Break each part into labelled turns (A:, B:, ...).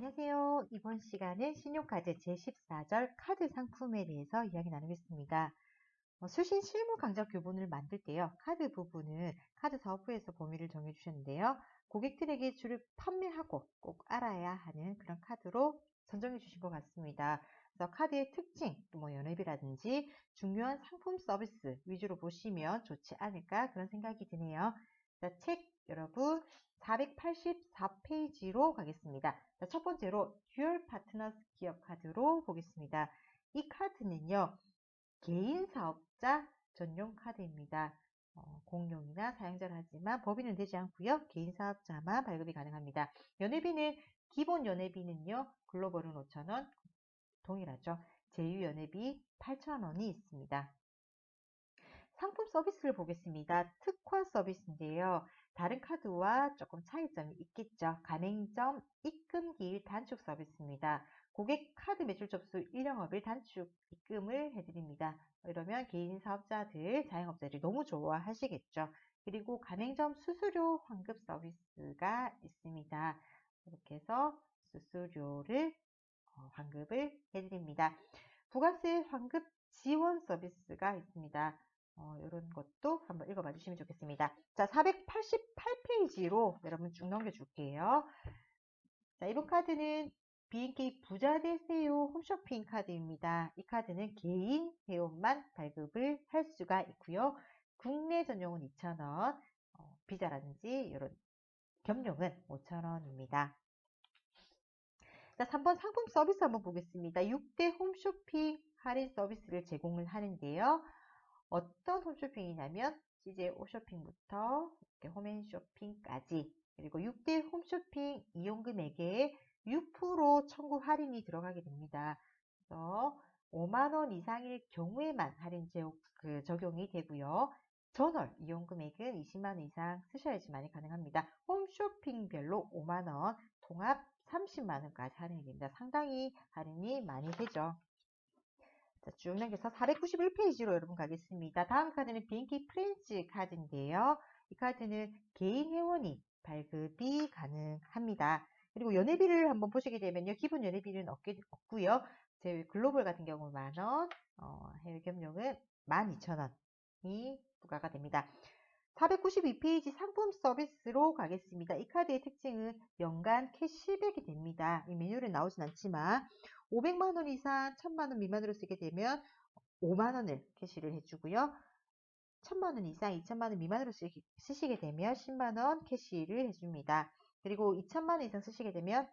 A: 안녕하세요. 이번 시간은 신용카드 제14절 카드 상품에 대해서 이야기 나누겠습니다. 수신 실무 강좌 교본을 만들 때요. 카드 부분은 카드 사업부에서 범위를 정해주셨는데요. 고객들에게 주를 판매하고 꼭 알아야 하는 그런 카드로 선정해 주신 것 같습니다. 그래서 카드의 특징, 또 연회비라든지 중요한 상품 서비스 위주로 보시면 좋지 않을까 그런 생각이 드네요. 자, 책 여러분 484페이지로 가겠습니다. 자, 첫 번째로 듀얼 파트너스 기업 카드로 보겠습니다. 이 카드는요. 개인 사업자 전용 카드입니다. 공용이나 사용자를 하지만 법인은 되지 않고요. 개인 사업자만 발급이 가능합니다. 연회비는 기본 연회비는요. 글로벌은 5,000원 동일하죠. 제휴 연회비 8,000원이 있습니다. 상품 서비스를 보겠습니다. 특화 서비스인데요. 다른 카드와 조금 차이점이 있겠죠. 가맹점 입금기일 단축 서비스입니다. 고객 카드 매출 접수 1영업일 단축 입금을 해드립니다. 이러면 개인 사업자들, 자영업자들이 너무 좋아하시겠죠. 그리고 가맹점 수수료 환급 서비스가 있습니다. 이렇게 해서 수수료를 환급을 해드립니다. 부가세 환급 지원 서비스가 있습니다. 이런 것도 한번 읽어봐 주시면 좋겠습니다. 자, 488페이지로 여러분 쭉 넘겨줄게요. 자, 이번 카드는 BNK 부자 되세요 홈쇼핑 카드입니다. 이 카드는 개인 회원만 발급을 할 수가 있고요. 국내 전용은 2,000원, 비자라든지 이런 겸용은 5,000원입니다. 자, 3번 상품 서비스 한번 보겠습니다. 6대 홈쇼핑 할인 서비스를 제공을 하는데요. 어떤 홈쇼핑이냐면 CJ 오쇼핑부터 홈앤쇼핑까지 그리고 6대 홈쇼핑 이용금액에 6% 청구 할인이 들어가게 됩니다. 그래서 5만원 이상일 경우에만 할인 적용이 되고요. 전월 이용금액은 20만원 이상 쓰셔야지만 가능합니다. 홈쇼핑별로 5만원, 통합 30만원까지 할인이 됩니다. 상당히 할인이 많이 되죠. 자, 쭉 넘겨서 491페이지로 여러분 가겠습니다. 다음 카드는 BNK 프렌즈 카드인데요. 이 카드는 개인 회원이 발급이 가능합니다. 그리고 연회비를 한번 보시게 되면요. 기본 연회비는 없고요. 제 글로벌 같은 경우 만원, 해외 겸용은 12,000원이 부과가 됩니다. 492페이지 상품 서비스로 가겠습니다. 이 카드의 특징은 연간 캐시백이 됩니다. 이 메뉴는 나오진 않지만 500만원 이상 1,000만원 미만으로 쓰게 되면 5만원을 캐시를 해주고요. 1,000만원 이상 2,000만원 미만으로 쓰시게 되면 10만원 캐시를 해줍니다. 그리고 2,000만원 이상 쓰시게 되면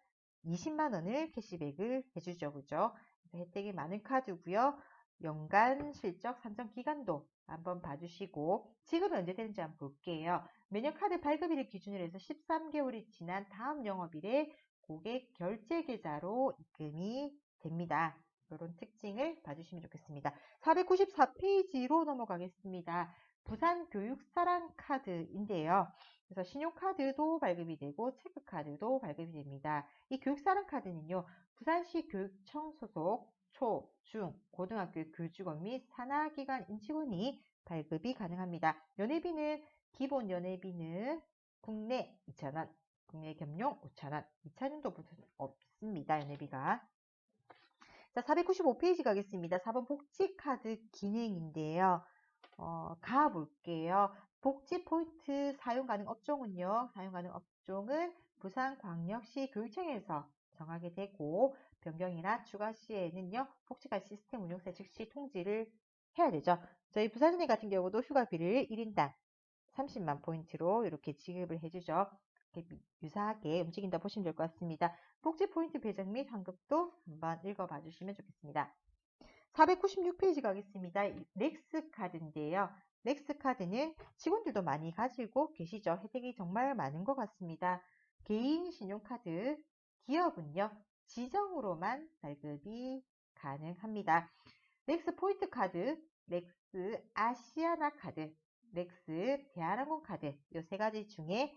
A: 20만원을 캐시백을 해주죠. 그죠? 혜택이 많은 카드고요. 연간 실적 산정 기간도 한번 봐주시고 지급은 언제 되는지 한번 볼게요. 매년 카드 발급일을 기준으로 해서 13개월이 지난 다음 영업일에 고객 결제 계좌로 입금이 됩니다. 이런 특징을 봐주시면 좋겠습니다. 494페이지로 넘어가겠습니다. 부산 교육사랑 카드인데요. 그래서 신용카드도 발급이 되고 체크카드도 발급이 됩니다. 이 교육사랑 카드는요. 부산시 교육청 소속 초, 중, 고등학교 교직원 및 산하기관 임직원이 발급이 가능합니다. 연회비는 기본 연회비는 국내 2,000원, 국내 겸용 5,000원, 2,000원도 없습니다. 연회비가. 자, 495페이지 가겠습니다. 4번 복지카드 기능인데요. 가볼게요. 복지 포인트 사용 가능 업종은요. 사용 가능 업종은 부산광역시 교육청에서 정하게 되고 변경이나 추가 시에는요. 복지카드 시스템 운용사 즉시 통지를 해야 되죠. 저희 부산은행 같은 경우도 휴가비를 1인당 30만 포인트로 이렇게 지급을 해주죠. 이렇게 유사하게 움직인다 보시면 될 것 같습니다. 복지 포인트 배정 및 환급도 한번 읽어봐 주시면 좋겠습니다. 496페이지 가겠습니다. 렉스 카드인데요. 렉스 카드는 직원들도 많이 가지고 계시죠. 혜택이 정말 많은 것 같습니다. 개인 신용카드, 기업은요. 지정으로만 발급이 가능합니다. 렉스 포인트 카드, 렉스 아시아나 카드, 렉스 대한항공 카드 이 세 가지 중에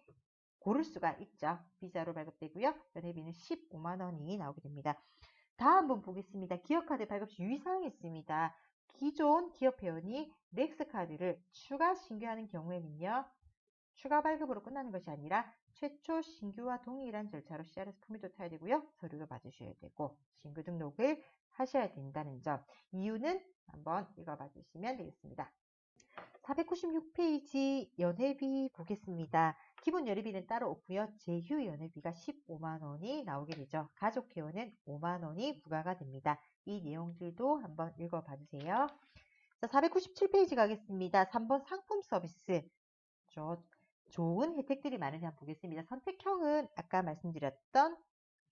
A: 고를 수가 있죠. 비자로 발급되고요. 연회비는 15만원이 나오게 됩니다. 다음 분 보겠습니다. 기업카드 발급 시 유의사항이 있습니다. 기존 기업 회원이 렉스카드를 추가 신규하는 경우에는요. 추가 발급으로 끝나는 것이 아니라 최초 신규와 동일한 절차로 CRS 품위도 타야 되고요. 서류도 받으셔야 되고 신규 등록을 하셔야 된다는 점. 이유는 한번 읽어봐 주시면 되겠습니다. 496페이지 연회비 보겠습니다. 기본 연회비는 따로 없고요. 제휴 연회비가 15만 원이 나오게 되죠. 가족 회원은 5만 원이 부과가 됩니다. 이 내용들도 한번 읽어봐 주세요. 자, 497페이지 가겠습니다. 3번 상품 서비스. 좋은 혜택들이 많은지 한번 보겠습니다. 선택형은 아까 말씀드렸던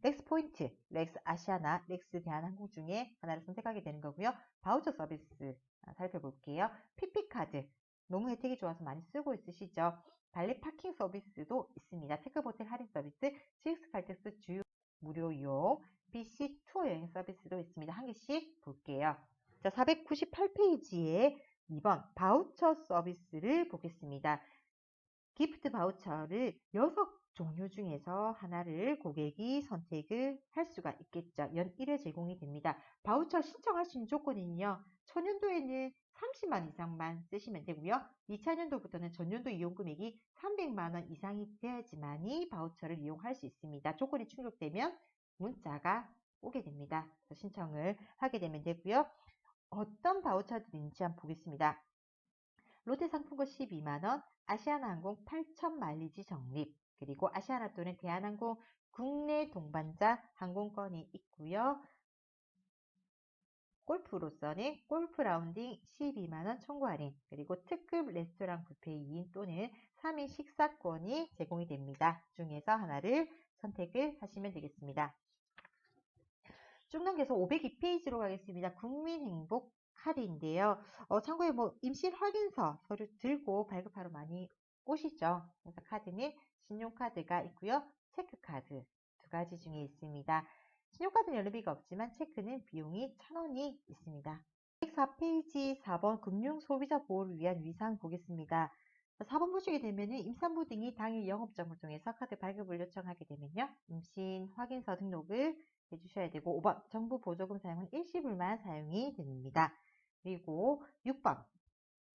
A: 렉스포인트, 렉스 아시아나, 렉스 대한항공 중에 하나를 선택하게 되는 거고요. 바우처 서비스 살펴볼게요. PP카드, 너무 혜택이 좋아서 많이 쓰고 있으시죠? 발리 파킹 서비스도 있습니다. 테크호텔 할인 서비스, GX 칼텍스 주요 무료 이용, BC 투어 여행 서비스도 있습니다. 한 개씩 볼게요. 자, 498페이지에 2번 바우처 서비스를 보겠습니다. 기프트 바우처를 6종류 중에서 하나를 고객이 선택을 할 수가 있겠죠. 연 1회 제공이 됩니다. 바우처 신청하시는 조건은요. 초년도에는 30만 이상만 쓰시면 되고요. 2차년도부터는 전년도 이용 금액이 300만 원 이상이 돼야지만이 바우처를 이용할 수 있습니다. 조건이 충족되면 문자가 오게 됩니다. 그래서 신청을 하게 되면 되고요. 어떤 바우처들인지 한번 보겠습니다. 롯데 상품권 12만원, 아시아나항공 8,000 마일리지 적립, 그리고 아시아나 또는 대한항공 국내 동반자 항공권이 있고요. 골프로서는 골프 라운딩 12만원 청구 할인, 그리고 특급 레스토랑 뷔페 2인 또는 3인 식사권이 제공이 됩니다. 중에서 하나를 선택을 하시면 되겠습니다. 쭉 넘겨서 502페이지로 가겠습니다. 국민행복 카드인데요. 참고에 임실 확인서 서류 들고 발급하러 많이 오시죠. 그래서 카드는 신용카드가 있고요. 체크카드 두 가지 중에 있습니다. 신용카드는 연료비가 없지만 체크는 비용이 1,000원이 있습니다. 104페이지 4번 금융소비자 보호를 위한 위상 보겠습니다. 4번 보시게 되면 임산부 등이 당일 영업점을 통해서 카드 발급을 요청하게 되면요. 임신 확인서 등록을 해주셔야 되고 5번 정부 보조금 사용은 일시불만 사용이 됩니다. 그리고 6번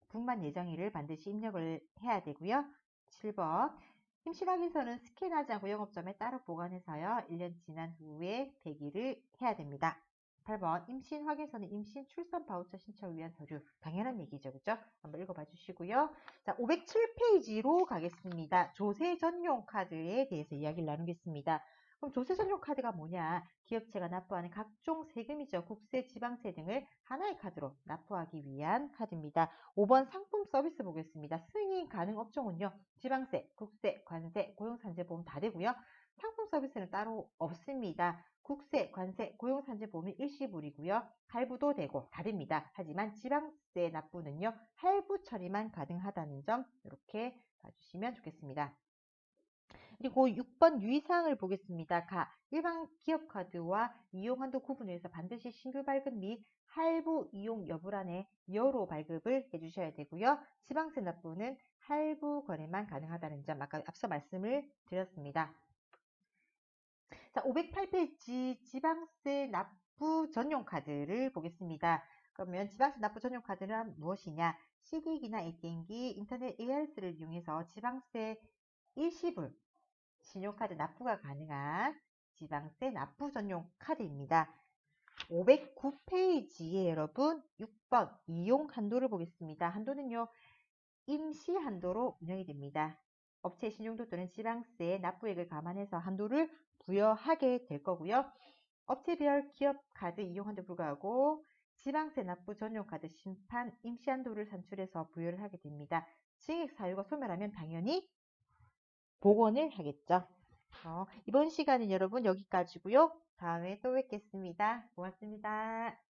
A: 분만 예정일을 반드시 입력을 해야 되고요. 7번 임신 확인서는 스캔하지 않고 영업점에 따로 보관해서요. 1년 지난 후에 폐기를 해야 됩니다. 8번 임신 확인서는 임신 출산 바우처 신청을 위한 서류. 당연한 얘기죠. 그죠? 한번 읽어봐 주시고요. 자, 507페이지로 가겠습니다. 조세 전용 카드에 대해서 이야기를 나누겠습니다. 그럼 조세 전용 카드가 뭐냐? 기업체가 납부하는 각종 세금이죠. 국세, 지방세 등을 하나의 카드로 납부하기 위한 카드입니다. 5번 상품 서비스 보겠습니다. 승인 가능 업종은요. 지방세, 국세, 관세, 고용산재보험 다 되고요. 상품 서비스는 따로 없습니다. 국세, 관세, 고용산재보험이 일시불이고요. 할부도 되고 다 됩니다. 하지만 지방세 납부는요. 할부 처리만 가능하다는 점 이렇게 봐주시면 좋겠습니다. 그리고 6번 유의사항을 보겠습니다. 일반 기업카드와 이용한도 구분을 해서 반드시 신규 발급 및 할부 이용 여부란에 여로 발급을 해주셔야 되고요. 지방세 납부는 할부 거래만 가능하다는 점 아까 앞서 말씀을 드렸습니다. 자, 508페이지 지방세 납부 전용 카드를 보겠습니다. 그러면 지방세 납부 전용 카드는 무엇이냐? CD기나 ATM기, 인터넷 ARS를 이용해서 지방세 일시불 신용카드 납부가 가능한 지방세 납부 전용 카드입니다. 509페이지에 여러분 6번 이용 한도를 보겠습니다. 한도는요. 임시 한도로 운영이 됩니다. 업체 신용도 또는 지방세 납부액을 감안해서 한도를 부여하게 될 거고요. 업체별 기업카드 이용 한도 불구하고 지방세 납부 전용 카드 심판 임시 한도를 산출해서 부여를 하게 됩니다. 증액 사유가 소멸하면 당연히 복원을 하겠죠. 이번 시간은 여러분 여기까지고요. 다음에 또 뵙겠습니다. 고맙습니다.